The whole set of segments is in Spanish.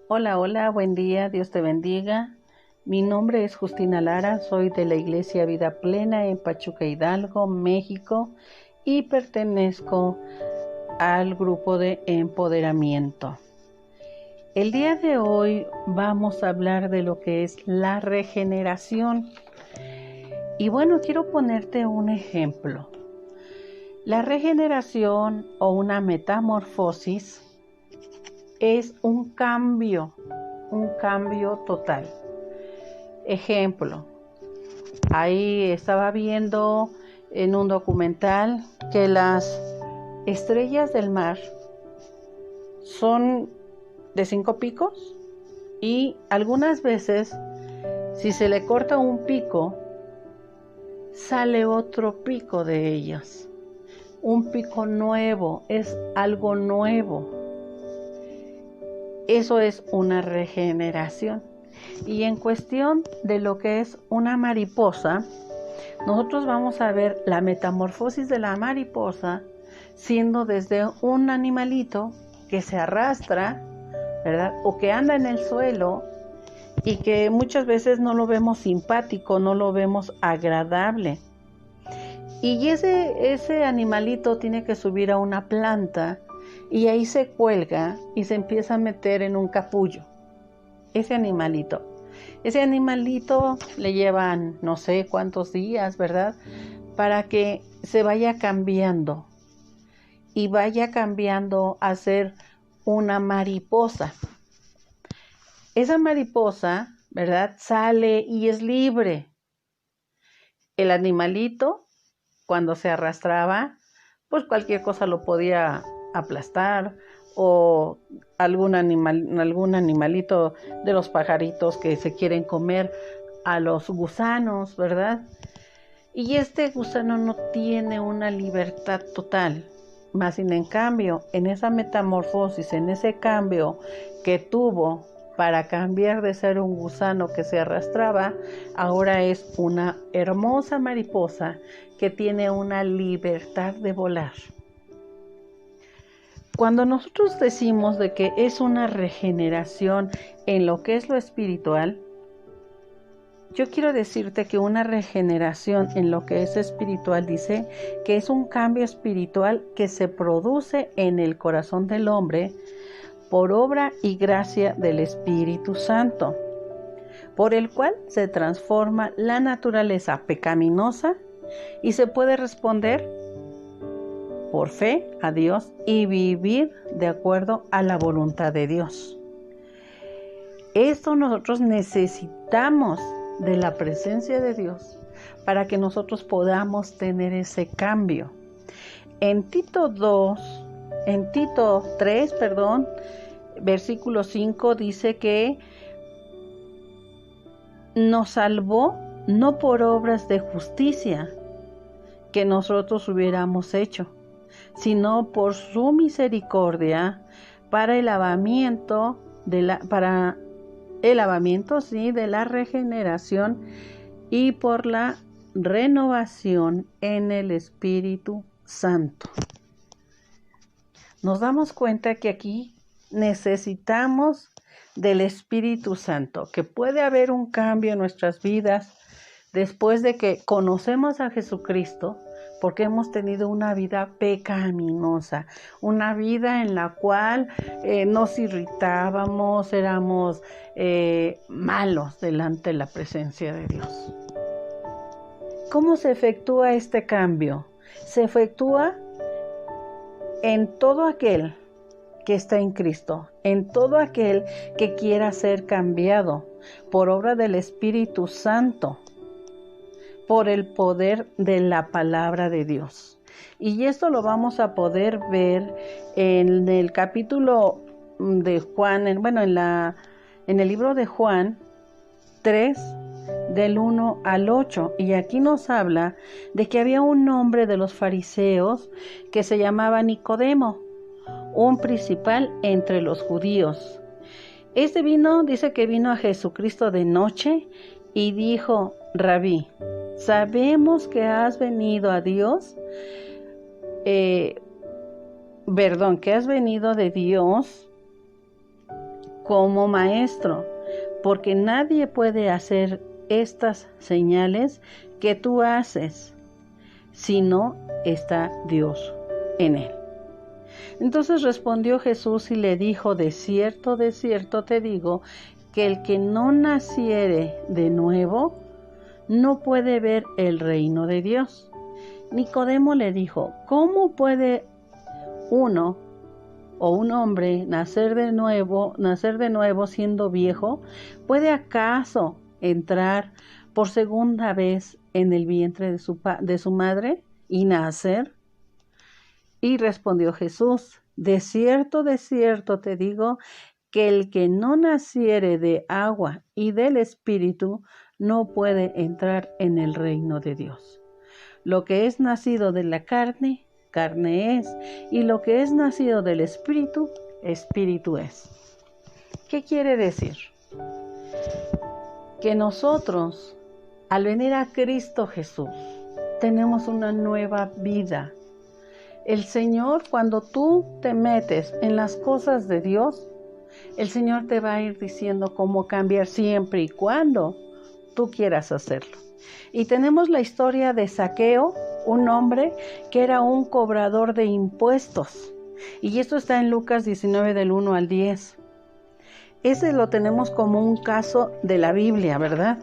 Hola, hola, buen día, Dios te bendiga. Mi nombre es Justina Lara, soy de la Iglesia Vida Plena en Pachuca, Hidalgo, México, y pertenezco al grupo de empoderamiento. El día de hoy vamos a hablar de lo que es la regeneración. Y bueno, quiero ponerte un ejemplo. La regeneración o una metamorfosis es un cambio total. Ejemplo, ahí estaba viendo en un documental que las estrellas del mar son de 5 picos y algunas veces si se le corta un pico sale otro pico de ellas. Un pico nuevo, es algo nuevo. Eso es una regeneración. Y en cuestión de lo que es una mariposa, nosotros vamos a ver la metamorfosis de la mariposa siendo desde un animalito que se arrastra, ¿verdad? O que anda en el suelo y que muchas veces no lo vemos simpático, no lo vemos agradable. Y ese animalito tiene que subir a una planta y ahí se cuelga y se empieza a meter en un capullo. Ese animalito le llevan no sé cuántos días, ¿verdad? Para que se vaya cambiando y vaya cambiando a ser una mariposa. Esa mariposa, ¿verdad? Sale y es libre. El animalito, cuando se arrastraba, pues cualquier cosa lo podía aplastar, o algún animalito de los pajaritos que se quieren comer a los gusanos, ¿verdad? Y este gusano no tiene una libertad total, más sin en cambio, en esa metamorfosis, en ese cambio que tuvo para cambiar de ser un gusano que se arrastraba, ahora es una hermosa mariposa que tiene una libertad de volar. Cuando nosotros decimos de que es una regeneración en lo que es lo espiritual, yo quiero decirte que una regeneración en lo que es espiritual dice que es un cambio espiritual que se produce en el corazón del hombre por obra y gracia del Espíritu Santo, por el cual se transforma la naturaleza pecaminosa y se puede responder por fe a Dios y vivir de acuerdo a la voluntad de Dios. Esto nosotros necesitamos de la presencia de Dios para que nosotros podamos tener ese cambio. En Tito 3, versículo 5 dice que nos salvó no por obras de justicia que nosotros hubiéramos hecho, sino por su misericordia para el lavamiento de la regeneración y por la renovación en el Espíritu Santo. Nos damos cuenta que aquí necesitamos del Espíritu Santo, que puede haber un cambio en nuestras vidas después de que conocemos a Jesucristo, porque hemos tenido una vida pecaminosa, una vida en la cual nos irritábamos, éramos malos delante de la presencia de Dios. ¿Cómo se efectúa este cambio? Se efectúa en todo aquel que está en Cristo, en todo aquel que quiera ser cambiado por obra del Espíritu Santo, por el poder de la palabra de Dios. Y esto lo vamos a poder ver en el capítulo de Juan, en el libro de Juan 3, del 1 al 8. Y aquí nos habla de que había un hombre de los fariseos que se llamaba Nicodemo, un principal entre los judíos. Este dice que vino a Jesucristo de noche y dijo: Rabí, sabemos que has venido a Dios que has venido de Dios como maestro, porque nadie puede hacer estas señales que tú haces si no está Dios en él. Entonces respondió Jesús y le dijo: de cierto te digo, que el que no naciere de nuevo no puede ver el reino de Dios. Nicodemo le dijo: ¿cómo puede uno o un hombre nacer de nuevo siendo viejo? ¿Puede acaso entrar por segunda vez en el vientre de su madre y nacer? Y respondió Jesús: de cierto te digo, que el que no naciere de agua y del Espíritu no puede entrar en el reino de Dios. Lo que es nacido de la carne, carne es, y lo que es nacido del Espíritu, Espíritu es. ¿Qué quiere decir? Que nosotros, al venir a Cristo Jesús, tenemos una nueva vida. El Señor, cuando tú te metes en las cosas de Dios, el Señor te va a ir diciendo cómo cambiar siempre y cuando tú quieras hacerlo. Y tenemos la historia de Zaqueo, un hombre que era un cobrador de impuestos. Y esto está en Lucas 19 del 1 al 10. Ese lo tenemos como un caso de la Biblia, ¿verdad?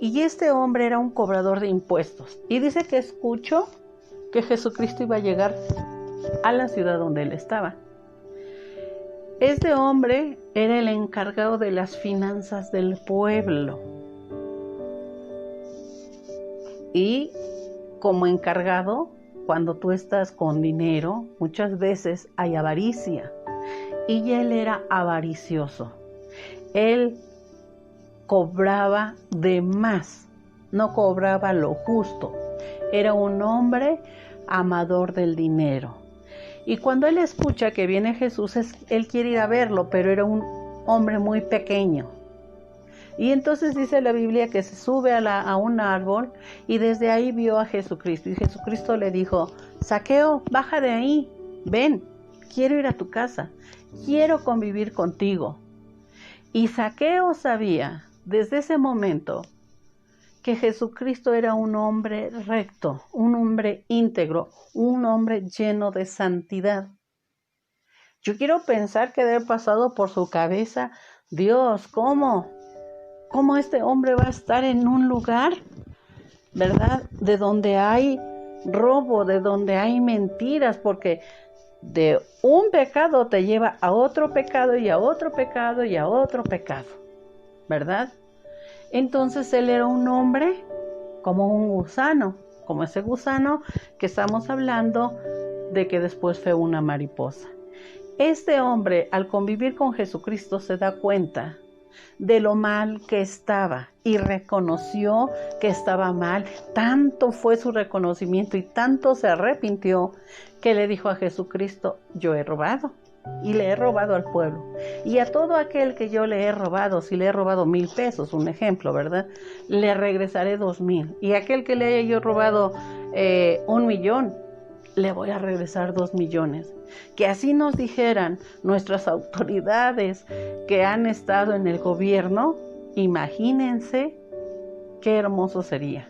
Y este hombre era un cobrador de impuestos. Y dice que escuchó que Jesucristo iba a llegar a la ciudad donde él estaba. Este hombre era el encargado de las finanzas del pueblo. Y como encargado, cuando tú estás con dinero, muchas veces hay avaricia. Y él era avaricioso. Él cobraba de más, no cobraba lo justo. Era un hombre amador del dinero. Y cuando él escucha que viene Jesús, él quiere ir a verlo, pero era un hombre muy pequeño. Y entonces dice la Biblia que se sube a un árbol y desde ahí vio a Jesucristo. Y Jesucristo le dijo: Zaqueo, baja de ahí, ven, quiero ir a tu casa, quiero convivir contigo. Y Zaqueo sabía desde ese momento que Jesucristo era un hombre recto, un hombre íntegro, un hombre lleno de santidad. Yo quiero pensar que debe haber pasado por su cabeza: Dios, ¿cómo este hombre va a estar en un lugar, ¿verdad?, de donde hay robo, de donde hay mentiras? Porque de un pecado te lleva a otro pecado y a otro pecado y a otro pecado, ¿verdad? Entonces él era un hombre como un gusano, como ese gusano que estamos hablando de que después fue una mariposa. Este hombre, al convivir con Jesucristo, se da cuenta de lo mal que estaba y reconoció que estaba mal. Tanto fue su reconocimiento y tanto se arrepintió que le dijo a Jesucristo: yo he robado y le he robado al pueblo, y a todo aquel que yo le he robado, si le he robado 1,000 pesos, un ejemplo, ¿verdad?, le regresaré 2,000, y aquel que le haya yo robado 1,000,000, le voy a regresar 2,000,000. Que así nos dijeran nuestras autoridades que han estado en el gobierno, imagínense qué hermoso sería.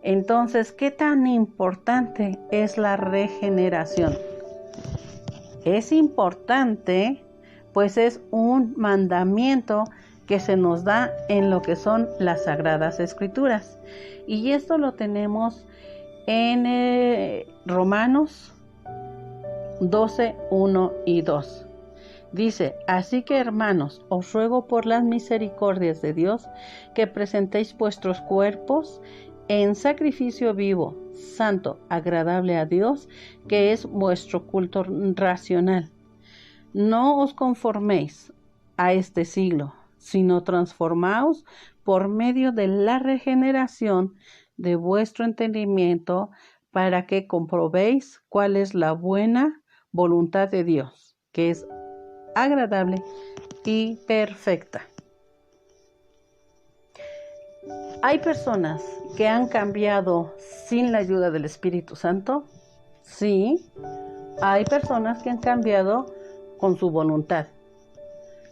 Entonces, ¿qué tan importante es la regeneración? Es importante, pues es un mandamiento que se nos da en lo que son las Sagradas Escrituras. Y esto lo tenemos en Romanos 12, 1 y 2. Dice: así que, hermanos, os ruego por las misericordias de Dios que presentéis vuestros cuerpos en sacrificio vivo, santo, agradable a Dios, que es vuestro culto racional. No os conforméis a este siglo, sino transformaos por medio de la regeneración de vuestro entendimiento, para que comprobéis cuál es la buena voluntad de Dios, que es agradable y perfecta. ¿Hay personas que han cambiado sin la ayuda del Espíritu Santo? Sí, hay personas que han cambiado con su voluntad.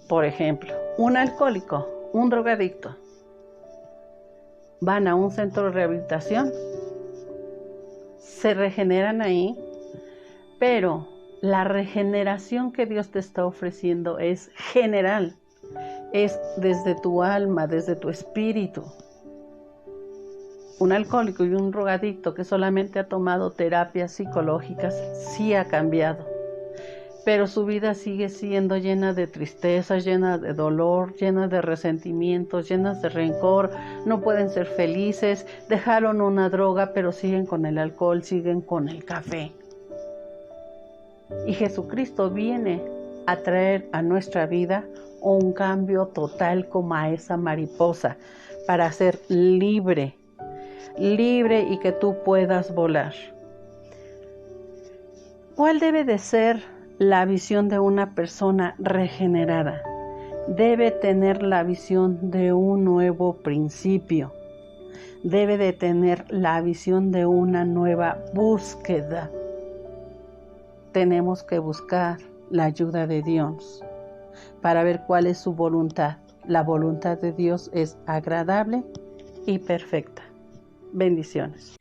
Por ejemplo, un alcohólico, un drogadicto, van a un centro de rehabilitación, se regeneran ahí, pero la regeneración que Dios te está ofreciendo es general, es desde tu alma, desde tu espíritu. Un alcohólico y un drogadicto que solamente ha tomado terapias psicológicas sí ha cambiado, pero su vida sigue siendo llena de tristeza, llena de dolor, llena de resentimientos, llenas de rencor, no pueden ser felices, dejaron una droga pero siguen con el alcohol, siguen con el café. Y Jesucristo viene a traer a nuestra vida un cambio total como a esa mariposa, para ser libre y que tú puedas volar. ¿Cuál debe de ser la visión de una persona regenerada? Debe tener la visión de un nuevo principio. Debe de tener la visión de una nueva búsqueda. Tenemos que buscar la ayuda de Dios para ver cuál es su voluntad. La voluntad de Dios es agradable y perfecta. Bendiciones.